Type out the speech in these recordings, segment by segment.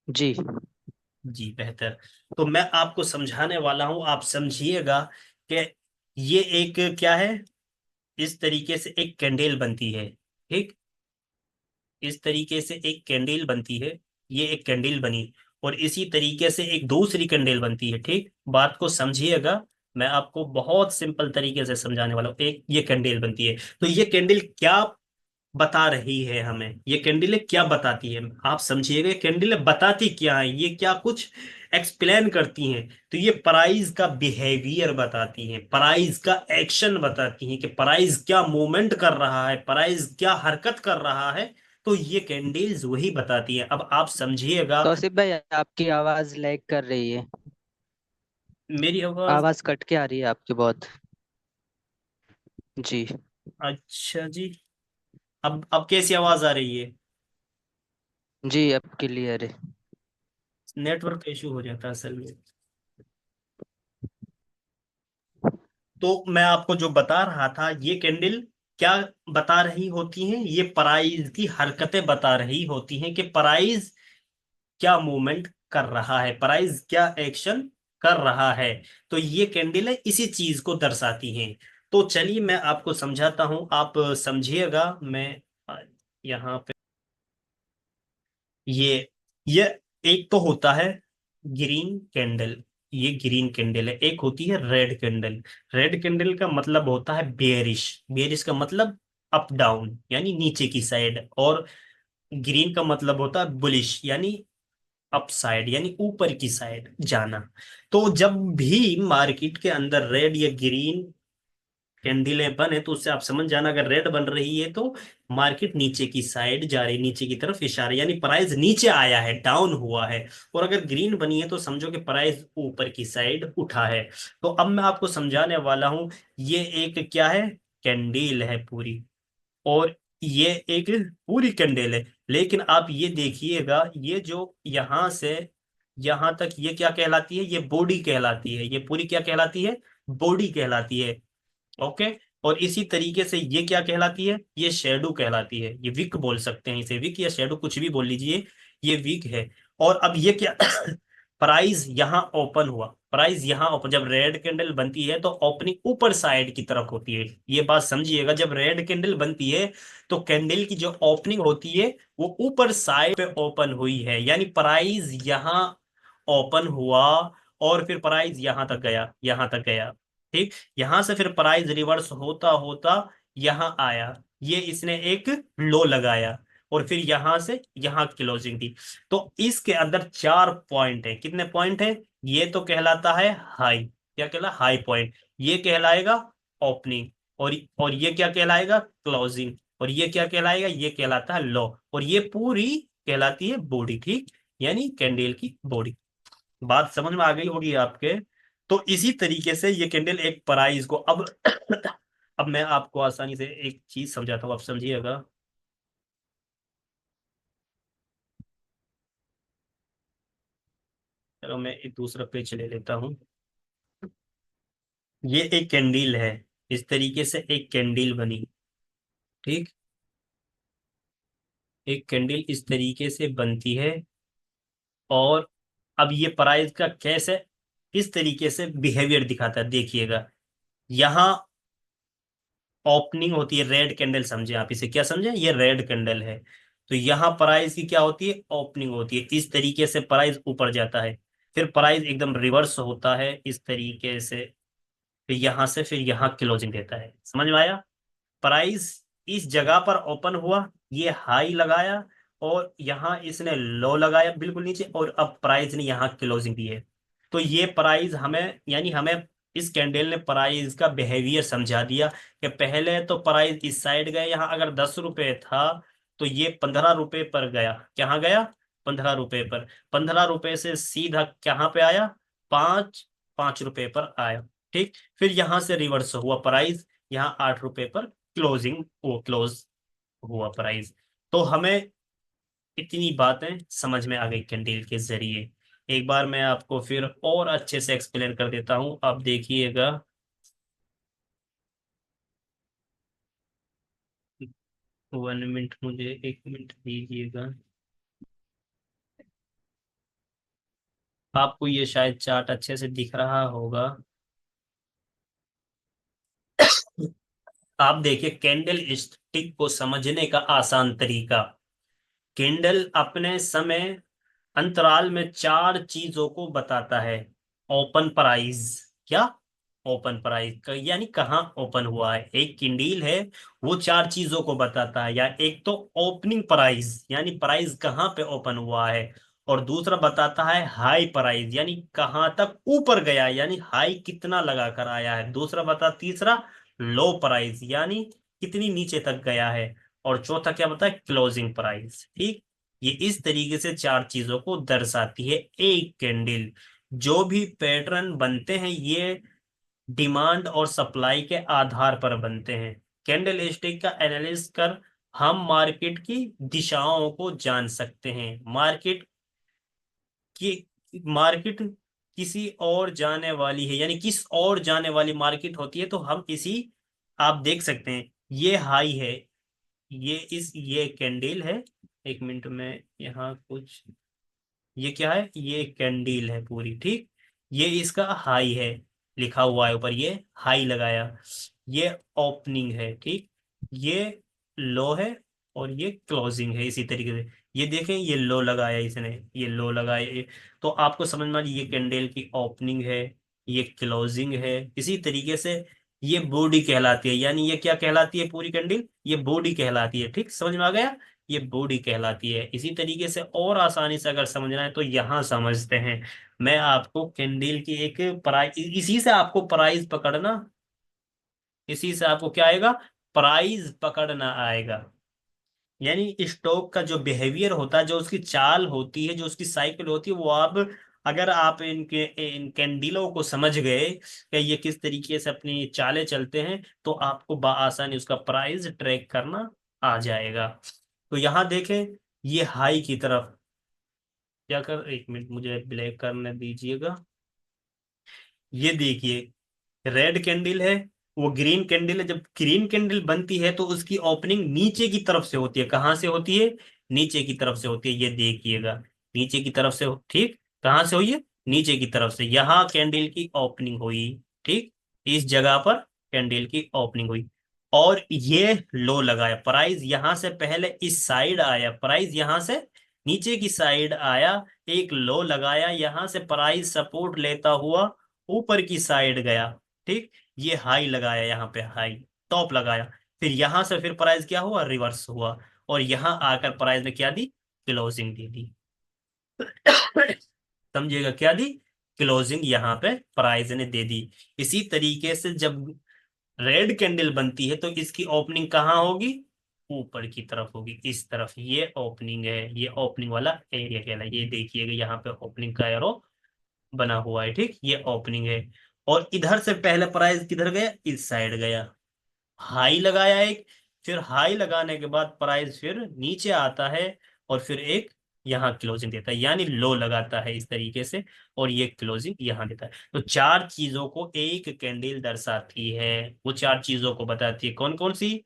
जी। जी बेहतर। तो मैं आपको समझाने वाला हूं, आप समझिएगा कि ये एक क्या है। इस तरीके से एक कैंडल बनती है, ठीक। इस तरीके से एक कैंडल बनती है, ये एक कैंडल बनी। और इसी तरीके से एक दूसरी कैंडल बनती है, ठीक। बात को समझिएगा, मैं आपको बहुत सिंपल तरीके से समझाने वाला हूँ। एक ये कैंडल बनती है, तो ये कैंडल क्या बता रही है हमें, ये कैंडलें क्या बताती है, आप समझिएगा। ये कैंडलें बताती क्या है, ये क्या कुछ एक्सप्लेन करती हैं। तो ये प्राइज का बिहेवियर बताती हैं, प्राइज का एक्शन बताती हैं कि प्राइज क्या मूवमेंट कर रहा है, प्राइज क्या हरकत कर रहा है। तो ये कैंडल्स वही बताती हैं। अब आप समझिएगा। तौसिफ भाई, आपकी आवाज लैग कर रही है। मेरी आवाज। आवाज कट के आ रही है आपकी बहुत। जी। अच्छा जी। अब कैसी आवाज आ रही है? जी, अब क्लियर है। नेटवर्क इशू हो जाता है असल में। तो मैं आपको जो बता रहा था, ये कैंडल क्या बता रही होती हैं, ये प्राइज की हरकतें बता रही होती हैं कि प्राइज क्या मूवमेंट कर रहा है, प्राइज क्या एक्शन कर रहा है। तो ये कैंडल है इसी चीज को दर्शाती हैं। तो चलिए मैं आपको समझाता हूं, आप समझिएगा। मैं यहाँ पे ये ये एक तो होता है ग्रीन कैंडल, ये ग्रीन कैंडल है। एक होती है रेड कैंडल। रेड कैंडल का मतलब होता है बेयरिश। बेयरिश का मतलब अप डाउन यानी नीचे की साइड। और ग्रीन का मतलब होता है बुलिश यानी अप साइड यानी ऊपर की साइड जाना। तो जब भी मार्केट के अंदर रेड या ग्रीन कैंडलें बने तो उससे आप समझ जाना, अगर रेड बन रही है तो मार्केट नीचे की साइड जा रही, नीचे की तरफ इशारा यानी प्राइस नीचे आया है, डाउन हुआ है। और अगर ग्रीन बनी है तो समझो कि प्राइस ऊपर की साइड उठा है। तो अब मैं आपको समझाने वाला हूं, ये एक क्या है, कैंडल है पूरी। और ये एक पूरी कैंडल है। लेकिन आप ये देखिएगा, ये जो यहां से यहां तक ये क्या कहलाती है, ये बॉडी कहलाती है। ये पूरी क्या कहलाती है, बॉडी कहलाती है। ओके। और इसी तरीके से ये क्या कहलाती है, ये शेडो कहलाती है। ये विक बोल सकते हैं इसे, विक या शेडो कुछ भी बोल लीजिए, ये विक है। और अब ये क्या प्राइस यहाँ ओपन हुआ, प्राइस यहाँ ओपन। जब रेड कैंडल बनती है तो ओपनिंग ऊपर साइड की तरफ होती है, ये बात समझिएगा। जब रेड कैंडल बनती है तो कैंडल की जो ओपनिंग होती है वो ऊपर साइड पे ओपन हुई है, यानी प्राइस यहाँ ओपन हुआ। और फिर प्राइस यहाँ तक गया, यहाँ तक गया, ठीक। यहां से फिर प्राइस रिवर्स होता होता यहां आया, ये इसने एक लो लगाया। और फिर यहां से यहां क्लोजिंग दी। तो इसके अंदर चार पॉइंट है। कितने पॉइंट है? ये तो कहलाता है हाई, क्या कहला, हाई पॉइंट। ये कहलाएगा ओपनिंग। और ये क्या कहलाएगा, क्लोजिंग। और ये क्या कहलाएगा, ये कहलाता है लो। और ये पूरी कहलाती है बॉडी, ठीक। यानी कैंडल की बॉडी। बात समझ में आ गई होगी आपके। तो इसी तरीके से ये कैंडल एक प्राइस को अब अब मैं आपको आसानी से एक चीज समझाता हूँ, आप समझिएगा। चलो मैं एक दूसरा पेज ले लेता हूँ। ये एक कैंडल है, इस तरीके से एक कैंडल बनी, ठीक। एक कैंडल इस तरीके से बनती है। और अब ये प्राइस का कैसे, किस तरीके से बिहेवियर दिखाता है देखिएगा। यहाँ ओपनिंग होती है, रेड कैंडल समझे आप इसे, क्या समझे, ये रेड कैंडल है। तो यहाँ प्राइस की क्या होती है, ओपनिंग होती है। इस तरीके से प्राइस ऊपर जाता है, फिर प्राइस एकदम रिवर्स होता है इस तरीके से। फिर यहाँ से फिर यहाँ क्लोजिंग देता है, समझ में आया। प्राइस इस जगह पर ओपन हुआ, ये हाई लगाया, और यहाँ इसने लो लगाया बिल्कुल नीचे, और अब प्राइस ने यहाँ क्लोजिंग दी है। तो ये प्राइस हमें, यानी हमें इस कैंडल ने प्राइस का बिहेवियर समझा दिया कि पहले तो प्राइस इस साइड गए, यहाँ अगर 10 रुपए था तो ये 15 रुपए पर गया। कहाँ गया, 15 रुपए पर। 15 रुपए से सीधा कहाँ पे आया, पांच 5 रुपए पर आया, ठीक। फिर यहां से रिवर्स हुआ प्राइस, यहाँ 8 रुपए पर क्लोजिंग, वो क्लोज हुआ प्राइस। तो हमें इतनी बातें समझ में आ गई कैंडल के जरिए। एक बार मैं आपको फिर और अच्छे से एक्सप्लेन कर देता हूं, आप देखिएगा। 1 मिनट, मुझे 1 मिनट दीजिएगा। आपको ये शायद चार्ट अच्छे से दिख रहा होगा। आप देखिए, कैंडल स्टिक को समझने का आसान तरीका। कैंडल अपने समय अंतराल में चार चीजों को बताता है। ओपन प्राइस, क्या? ओपन प्राइस यानी कहाँ ओपन हुआ है। एक कैंडल है, वो चार चीजों को बताता है। या एक तो ओपनिंग प्राइस, यानी प्राइस कहाँ पे ओपन हुआ है। और दूसरा बताता है हाई प्राइस, यानी कहाँ तक ऊपर गया, यानी हाई कितना लगा कर आया है। दूसरा बता तीसरा लो प्राइस, यानी कितनी नीचे तक गया है। और चौथा क्या बता है, क्लोजिंग प्राइस। ठीक। ये इस तरीके से चार चीजों को दर्शाती है एक कैंडल। जो भी पैटर्न बनते हैं ये डिमांड और सप्लाई के आधार पर बनते हैं। कैंडल स्टिक का एनालिसिस कर हम मार्केट की दिशाओं को जान सकते हैं। मार्केट किसी और जाने वाली है, यानी किस और जाने वाली मार्केट होती है, तो हम इसी, आप देख सकते हैं ये हाई है, ये कैंडल है। एक मिनट में यहाँ कुछ, ये क्या है, ये कैंडल है पूरी। ठीक। ये इसका हाई है, लिखा हुआ है ऊपर, ये हाई लगाया। ये ओपनिंग है। ठीक। ये लो है, और ये क्लोजिंग है इसी तरीके से। ये देखें, ये लो लगाया इसने, ये लो लगाया तो आपको समझ में आ रही है, ये कैंडल की ओपनिंग है, ये क्लोजिंग है। इसी तरीके से ये बॉडी कहलाती है, यानी ये क्या कहलाती है, पूरी कैंडल ये बॉडी कहलाती है। ठीक, समझ में आ गया। ये बॉडी कहलाती है। इसी तरीके से और आसानी से अगर समझना है तो यहां समझते हैं। मैं आपको कैंडल की एक प्राइस, इसी से आपको प्राइस पकड़ना, इसी से आपको क्या आएगा, प्राइस पकड़ना आएगा। यानी स्टॉक का जो बिहेवियर होता है, जो उसकी चाल होती है, जो उसकी साइकिल होती है, वो आप, अगर आप इन कैंडलों को समझ गए कि ये किस तरीके से अपनी चालें चलते हैं, तो आपको बआसानी उसका प्राइस ट्रैक करना आ जाएगा। तो यहां देखें, ये हाई की तरफ, क्या कर, एक मिनट मुझे ब्लैक करने दीजिएगा। ये देखिए, रेड कैंडल है, वो ग्रीन कैंडल है। जब ग्रीन कैंडल बनती है तो उसकी ओपनिंग नीचे की तरफ से होती है। कहाँ से होती है, नीचे की तरफ से होती है। ये देखिएगा, नीचे की तरफ से ठीक, कहाँ से हुई है, नीचे की तरफ से। यहाँ कैंडल की ओपनिंग हुई। ठीक, इस जगह पर कैंडल की ओपनिंग हुई। और ये लो लगाया, प्राइस यहां से पहले इस साइड आया, प्राइस यहां से नीचे की साइड आया, एक लो लगाया, यहां से प्राइस सपोर्ट लेता हुआ ऊपर की साइड गया। ठीक, ये हाई लगाया, यहाँ पे हाई टॉप लगाया। फिर यहां से फिर प्राइस क्या हुआ, रिवर्स हुआ। और यहां आकर प्राइस ने क्या दी, क्लोजिंग दे दी। समझिएगा, क्या दी, क्लोजिंग यहाँ पे प्राइस ने दे दी। इसी तरीके से जब रेड कैंडल बनती है तो इसकी ओपनिंग कहाँ होगी, ऊपर की तरफ होगी, इस तरफ। ये ओपनिंग है, ये ओपनिंग वाला एरिया कहला, ये देखिएगा यहाँ पे ओपनिंग का एरो बना हुआ है। ठीक, ये ओपनिंग है। और इधर से पहले प्राइस किधर गया, इस साइड गया, हाई लगाया एक। फिर हाई लगाने के बाद प्राइस फिर नीचे आता है, और फिर एक यहाँ क्लोजिंग देता है, यानी लो लगाता है इस तरीके से। और ये क्लोजिंग यहाँ देता है। तो चार चीजों को एक कैंडल दर्शाती है। वो चार चीजों को बताती है, कौन कौन सी,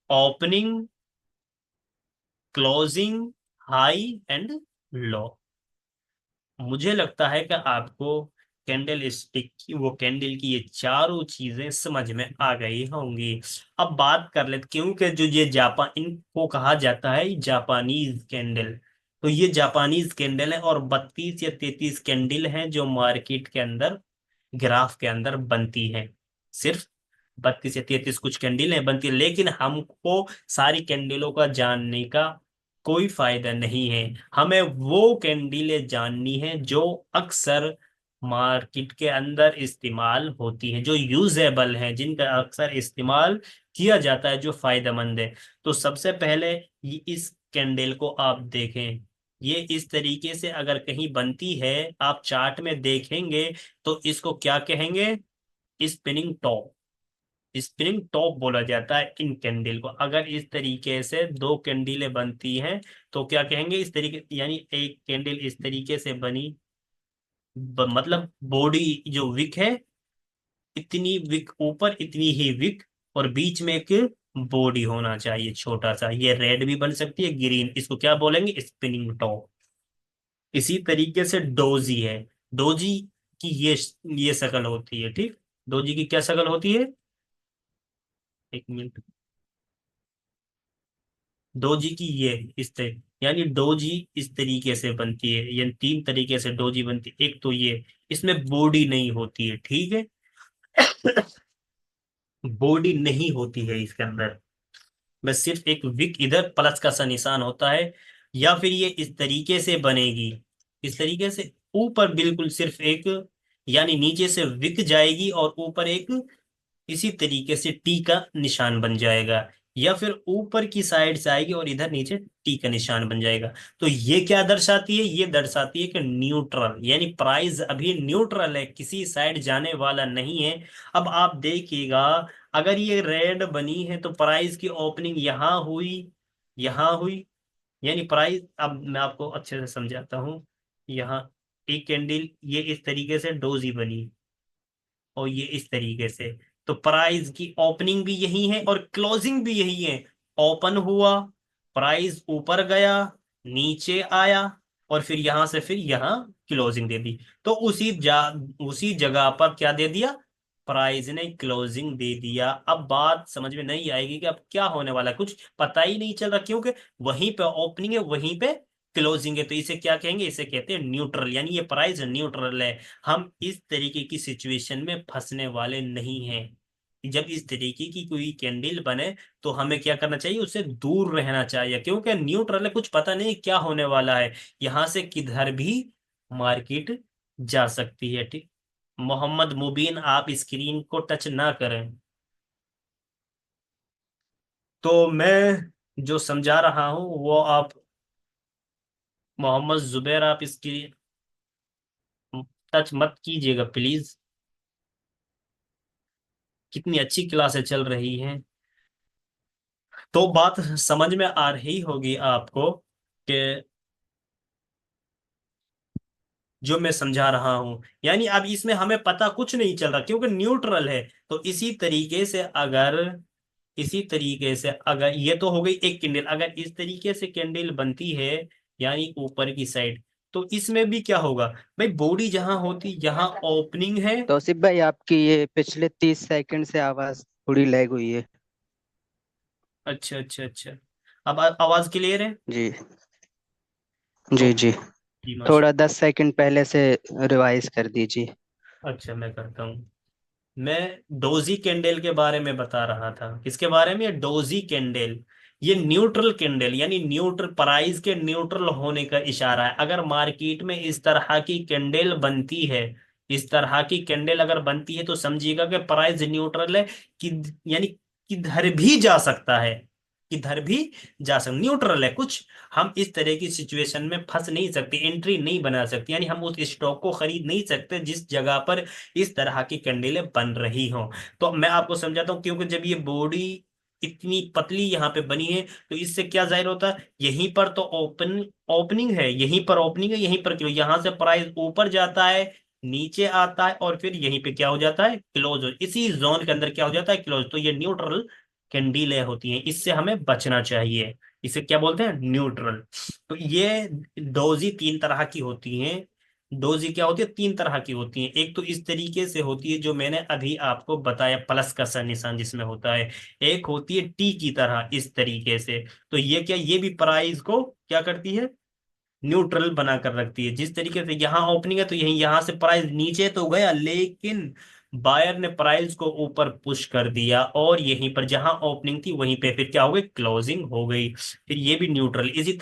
opening, closing, high and low. मुझे लगता है कि आपको कैंडल स्टिक की, वो कैंडल की ये चारों चीजें समझ में आ गई होंगी। अब बात कर लेते, क्योंकि जो ये जापान, इनको कहा जाता है जापानीज कैंडल। तो ये जापानीज कैंडल है, और 32 या 33 कैंडल हैं जो मार्केट के अंदर, ग्राफ के अंदर बनती हैं। सिर्फ 32 या 33 कुछ कैंडलें बनती है, लेकिन हमको सारी कैंडलों का जानने का कोई फायदा नहीं है। हमें वो कैंडलें जाननी है जो अक्सर मार्केट के अंदर इस्तेमाल होती हैं, जो यूजेबल हैं, जिनका अक्सर इस्तेमाल किया जाता है, जो फायदेमंद है। तो सबसे पहले इस कैंडल को आप देखें। ये इस तरीके से अगर कहीं बनती है, आप चार्ट में देखेंगे, तो इसको क्या कहेंगे, स्पिनिंग टॉप। स्प्रिंग टॉप बोला जाता है इन कैंडल को। अगर इस तरीके से दो कैंडलें बनती हैं तो क्या कहेंगे, इस तरीके, यानी एक कैंडल इस तरीके से बनी, मतलब बॉडी जो विक है, इतनी विक ऊपर, इतनी ही विक, और बीच में एक बॉडी होना चाहिए छोटा सा। ये रेड भी बन सकती है, ग्रीन, इसको क्या बोलेंगे, स्पिनिंग टॉप। इसी तरीके से डोजी है। डोजी की ये शक्ल होती है, ठीक। डोजी की क्या शक्ल होती है, एक मिनट। डोजी की ये इस तरह, यानी डोजी इस तरीके से बनती है, यानी तीन तरीके से डोजी बनती है। एक तो ये, इसमें बॉडी नहीं होती है, ठीक है। बॉडी नहीं होती है इसके अंदर, बस सिर्फ एक विक इधर प्लस का सा निशान होता है। या फिर ये इस तरीके से बनेगी, इस तरीके से, ऊपर बिल्कुल सिर्फ एक, यानी नीचे से विक जाएगी और ऊपर एक इसी तरीके से टी का निशान बन जाएगा। या फिर ऊपर की साइड से आएगी और इधर नीचे टी का निशान बन जाएगा। तो ये क्या दर्शाती है, ये दर्शाती है कि न्यूट्रल, यानी प्राइस अभी न्यूट्रल है, किसी साइड जाने वाला नहीं है। अब आप देखिएगा, अगर ये रेड बनी है तो प्राइस की ओपनिंग यहां हुई, यहां हुई, यानी प्राइस, अब मैं आपको अच्छे से समझाता हूं। यहाँ एक कैंडल ये इस तरीके से डोजी बनी, और ये इस तरीके से, तो प्राइस की ओपनिंग भी यही है और क्लोजिंग भी यही है। ओपन हुआ, प्राइस ऊपर गया, नीचे आया, और फिर यहां से फिर यहां क्लोजिंग दे दी। तो उसी जगह पर क्या दे दिया, प्राइस ने क्लोजिंग दे दिया। अब बात समझ में नहीं आएगी कि अब क्या होने वाला है, कुछ पता ही नहीं चल रहा, क्योंकि वहीं पे ओपनिंग है, वहीं पे क्लोजिंग है। तो इसे क्या कहेंगे, इसे कहते हैं न्यूट्रल, यानी ये प्राइस न्यूट्रल है। हम इस तरीके की सिचुएशन में फंसने वाले नहीं हैं। जब इस तरीके की कोई कैंडल बने तो हमें क्या करना चाहिए, उससे दूर रहना चाहिए, क्योंकि न्यूट्रल है, कुछ पता नहीं क्या होने वाला है, यहां से किधर भी मार्केट जा सकती है, ठीक। मोहम्मद मुबीन, आप स्क्रीन को टच ना करें। तो मैं जो समझा रहा हूं वो आप, मोहम्मद जुबैर, आप स्क्रीन टच मत कीजिएगा प्लीज। कितनी अच्छी क्लासें चल रही हैं। तो बात समझ में आ रही होगी आपको कि जो मैं समझा रहा हूं, यानी अब इसमें हमें पता कुछ नहीं चल रहा क्योंकि न्यूट्रल है। तो इसी तरीके से अगर ये तो हो गई एक कैंडल, अगर इस तरीके से कैंडल बनती है, यानी ऊपर की साइड, तो इसमें भी क्या होगा भाई, बॉडी जहां होती, यहाँ ओपनिंग है। तौसिफ भाई, आपकी ये पिछले 30 सेकंड से आवाज थोड़ी लैग हुई है। अच्छा अच्छा अच्छा, अब आवाज क्लियर है। जी। जी ओके, जी। जी थोड़ा माशा। 10 सेकंड पहले से रिवाइज कर दीजिए। अच्छा, मैं करता हूँ। मैं डोजी कैंडल के बारे में बता रहा था, किसके बारे में, डोजी कैंडल। ये न्यूट्रल कैंडल, यानी न्यूट्रल, प्राइस के न्यूट्रल होने का इशारा है। अगर मार्केट में इस तरह की कैंडल बनती है, इस तरह की कैंडल अगर बनती है, तो समझिएगा कि प्राइस न्यूट्रल है, कि यानी किधर भी जा सकता है, किधर भी जा सकता, न्यूट्रल है कुछ। हम इस तरह की सिचुएशन में फंस नहीं सकते, एंट्री नहीं बना सकते, यानी हम उस स्टॉक को खरीद नहीं सकते जिस जगह पर इस तरह की कैंडलें बन रही हों। तो मैं आपको समझाता हूँ, क्योंकि जब ये बॉडी इतनी पतली यहाँ पे बनी है, तो इससे क्या जाहिर होता है, यहीं पर तो ओपनिंग है, यहीं पर ओपनिंग है, यहीं पर क्लोज, यहाँ से प्राइस ऊपर जाता है, नीचे आता है, और फिर यहीं पे क्या हो जाता है, क्लोज हो, इसी जोन के अंदर क्या हो जाता है, क्लोज। तो ये न्यूट्रल कैंडीलें होती हैं, इससे हमें बचना चाहिए। इसे क्या बोलते हैं, न्यूट्रल। तो ये डोजी तीन तरह की होती हैं। डोजी क्या होती है, तीन तरह की होती हैं। एक तो इस तरीके से होती है जो मैंने अभी आपको बताया, प्लस का सा निशान जिसमें होता है। एक होती है टी की तरह इस तरीके से। तो ये क्या, ये भी प्राइस को क्या करती है, न्यूट्रल बना कर रखती है। जिस तरीके से यहाँ ओपनिंग है, तो यही यहाँ से प्राइस नीचे तो गया, लेकिन बायर ने प्राइस को ऊपर पुश कर दिया, और यहीं पर जहां ओपनिंग थी वहीं पे फिर क्या हो गई, क्लोजिंग हो गई। फिर ये भी न्यूट्रल, इसी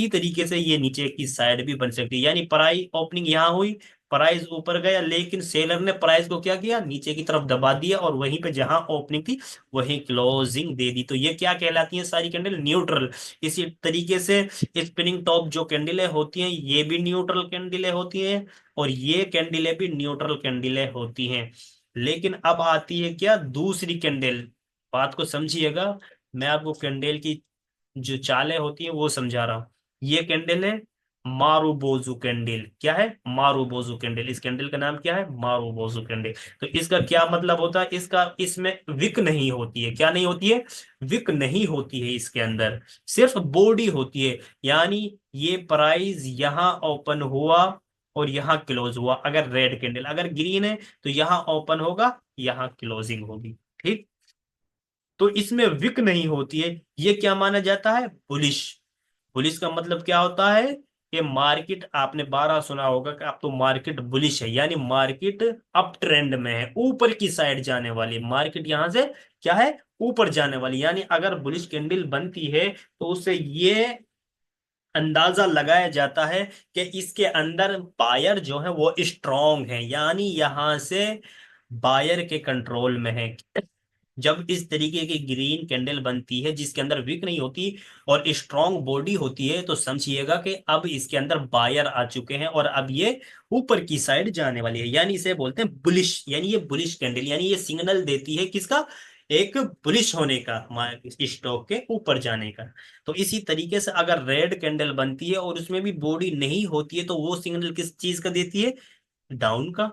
तरीके से ये नीचे की साइड भी बन सकती है, यानी प्राइस ओपनिंग यहाँ हुई, प्राइस ऊपर गया, लेकिन सेलर ने प्राइस को क्या किया, नीचे की तरफ दबा दिया, और वहीं पे जहां ओपनिंग थी वहीं क्लोजिंग दे दी। तो ये क्या कहलाती है, सारी कैंडल न्यूट्रल। इसी तरीके से स्पिनिंग टॉप जो कैंडलें होती हैं, ये भी न्यूट्रल कैंडलें होती हैं, और ये कैंडलें भी न्यूट्रल कैंडलें होती हैं। लेकिन अब आती है क्या, दूसरी कैंडल। बात को समझिएगा, मैं आपको कैंडल की जो चालें होती हैं वो समझा रहा हूं। ये कैंडल है मारूबोजू कैंडल। क्या है, मारूबोजू कैंडल। इस कैंडल का नाम क्या है, मारूबोजू कैंडल। तो इसका क्या मतलब होता है, इसका, इसमें विक नहीं होती है, क्या नहीं होती है, विक नहीं होती है इसके अंदर, सिर्फ बॉडी होती है। यानी ये प्राइस यहां ओपन हुआ, और यहाँ क्लोज हुआ, अगर रेड कैंडल। अगर ग्रीन है तो यहाँ ओपन होगा, यहाँ क्लोजिंग होगी। ठीक, तो इसमें विक नहीं होती है, ये क्या माना जाता है? बुलिश। बुलिश का मतलब क्या होता है कि मार्केट, आपने 12 सुना होगा कि अब तो मार्केट बुलिश है, यानी मार्केट अप ट्रेंड में है, ऊपर की साइड जाने वाली मार्केट, यहां से क्या है, ऊपर जाने वाली। यानी अगर बुलिश कैंडल बनती है तो उससे ये अंदाजा लगाया जाता है कि इसके अंदर बायर जो है वो स्ट्रांग है, यानी यहां से बायर के कंट्रोल में है। जब इस तरीके की ग्रीन कैंडल बनती है जिसके अंदर विक नहीं होती और स्ट्रांग बॉडी होती है, तो समझिएगा कि अब इसके अंदर बायर आ चुके हैं और अब ये ऊपर की साइड जाने वाली है, यानी इसे बोलते हैं बुलिश। यानी ये बुलिश कैंडल, यानी ये सिग्नल देती है किसका? एक बुलिश होने का, स्टॉक के ऊपर जाने का। तो इसी तरीके से अगर रेड कैंडल बनती है और उसमें भी बॉडी नहीं होती है, तो वो सिग्नल किस चीज का देती है? डाउन का,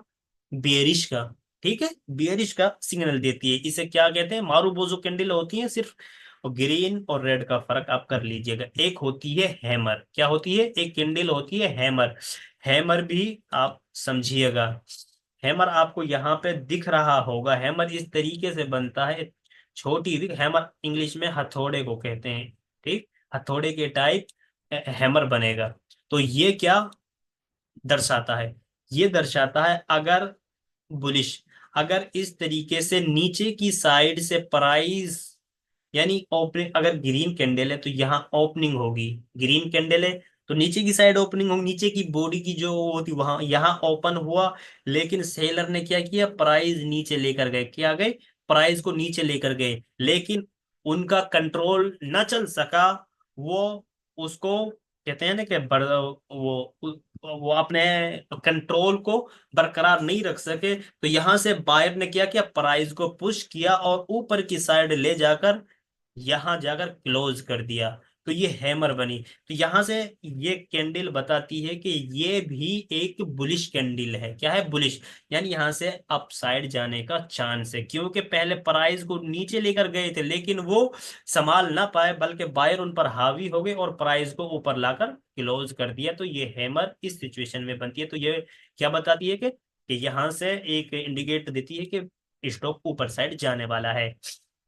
बेरिश का। ठीक है, बेरिश का सिग्नल देती है। इसे क्या कहते हैं? मारूबोजो कैंडल होती है सिर्फ। और ग्रीन और रेड का फर्क आप कर लीजिएगा। एक होती है हैमर, क्या होती है? एक कैंडल होती है हैमर। हैमर भी आप समझिएगा, हैमर आपको यहाँ पे दिख रहा होगा। हैमर इस तरीके से बनता है, छोटी हैमर, इंग्लिश में हथौड़े को कहते हैं। ठीक, हथौड़े के टाइप हैमर बनेगा। तो ये क्या दर्शाता है? ये दर्शाता है अगर बुलिश, अगर इस तरीके से नीचे की साइड से प्राइस, यानी ओपनिंग, अगर ग्रीन कैंडल है तो यहाँ ओपनिंग होगी, ग्रीन कैंडल है तो नीचे की साइड ओपनिंग होगी, नीचे की बॉडी की जो होती वहां, यहाँ ओपन हुआ, लेकिन सेलर ने क्या किया? प्राइस नीचे लेकर गए, क्या गए? प्राइस को नीचे लेकर गए, लेकिन उनका कंट्रोल न चल सका। वो उसको कहते हैं ना कि वो अपने कंट्रोल को बरकरार नहीं रख सके, तो यहां से बायर ने क्या किया? प्राइस को पुश किया और ऊपर की साइड ले जाकर यहां जाकर क्लोज कर दिया। तो ये हैमर बनी। तो यहां से ये कैंडल बताती है कि ये भी एक बुलिश कैंडल है। क्या है? बुलिश। यानी यहां से अप साइड जाने का चांस है, क्योंकि पहले प्राइस को नीचे लेकर गए थे लेकिन वो संभाल ना पाए, बल्कि बायर उन पर हावी हो गए और प्राइस को ऊपर लाकर क्लोज कर दिया। तो ये हैमर इस सिचुएशन में बनती है। तो ये क्या बताती है कि यहां से एक इंडिकेट देती है कि स्टॉक ऊपर साइड जाने वाला है।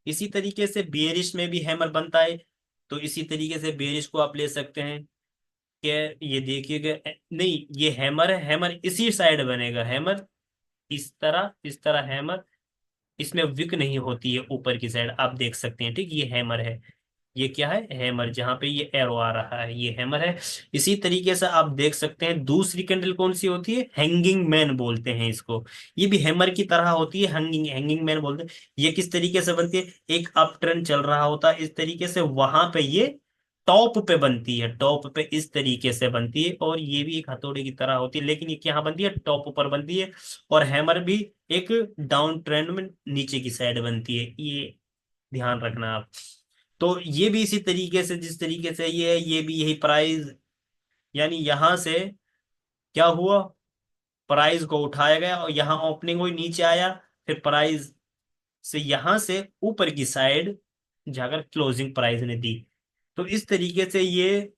इसी तरीके से बेरिश में भी हैमर बनता है। तो इसी तरीके से बेरिश को आप ले सकते हैं कि ये देखिएगा, नहीं ये हैमर है, हैमर इसी साइड बनेगा, हैमर इस तरह हैमर, इसमें विक नहीं होती है ऊपर की साइड, आप देख सकते हैं। ठीक, ये हैमर है। ये क्या है? हैमर, जहां पे ये एरो आ रहा है ये हैमर है। इसी तरीके से आप देख सकते हैं दूसरी कैंडल कौन सी होती है? हैंगिंग मैन बोलते हैं इसको। ये भी हैमर की तरह होती है, हैंगिंग हैंगिंग मैन बोलते हैं। ये किस तरीके से बनती है? एक अप ट्रेंड चल रहा होता है इस तरीके से, वहां पे ये टॉप पे बनती है, टॉप पे इस तरीके से बनती है। और ये भी एक हथौड़े की तरह होती है, लेकिन ये क्या बनती है? टॉप पर बनती है। और हैमर भी एक डाउन ट्रेंड में नीचे की साइड बनती है, ये ध्यान रखना आप। तो ये भी इसी तरीके से, जिस तरीके से ये है, ये भी यही प्राइस, यानी यहां से क्या हुआ? प्राइस को उठाया गया और यहाँ ओपनिंग हुई, नीचे आया, फिर प्राइस से यहां से ऊपर की साइड जाकर क्लोजिंग प्राइस ने दी। तो इस तरीके से ये